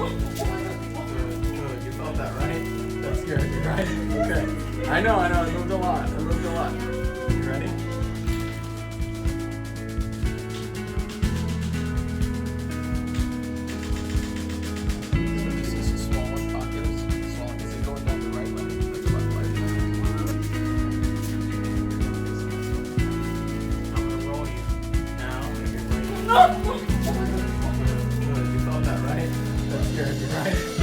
Good. You felt that, right? That's good. You're right. Okay. I know. I moved a lot. You ready? So this is a smaller pocket. Is it going down the right way? Like the left way? I'm gonna roll you. Now, if you're ready. Good. You felt that, right? That's good. You're right.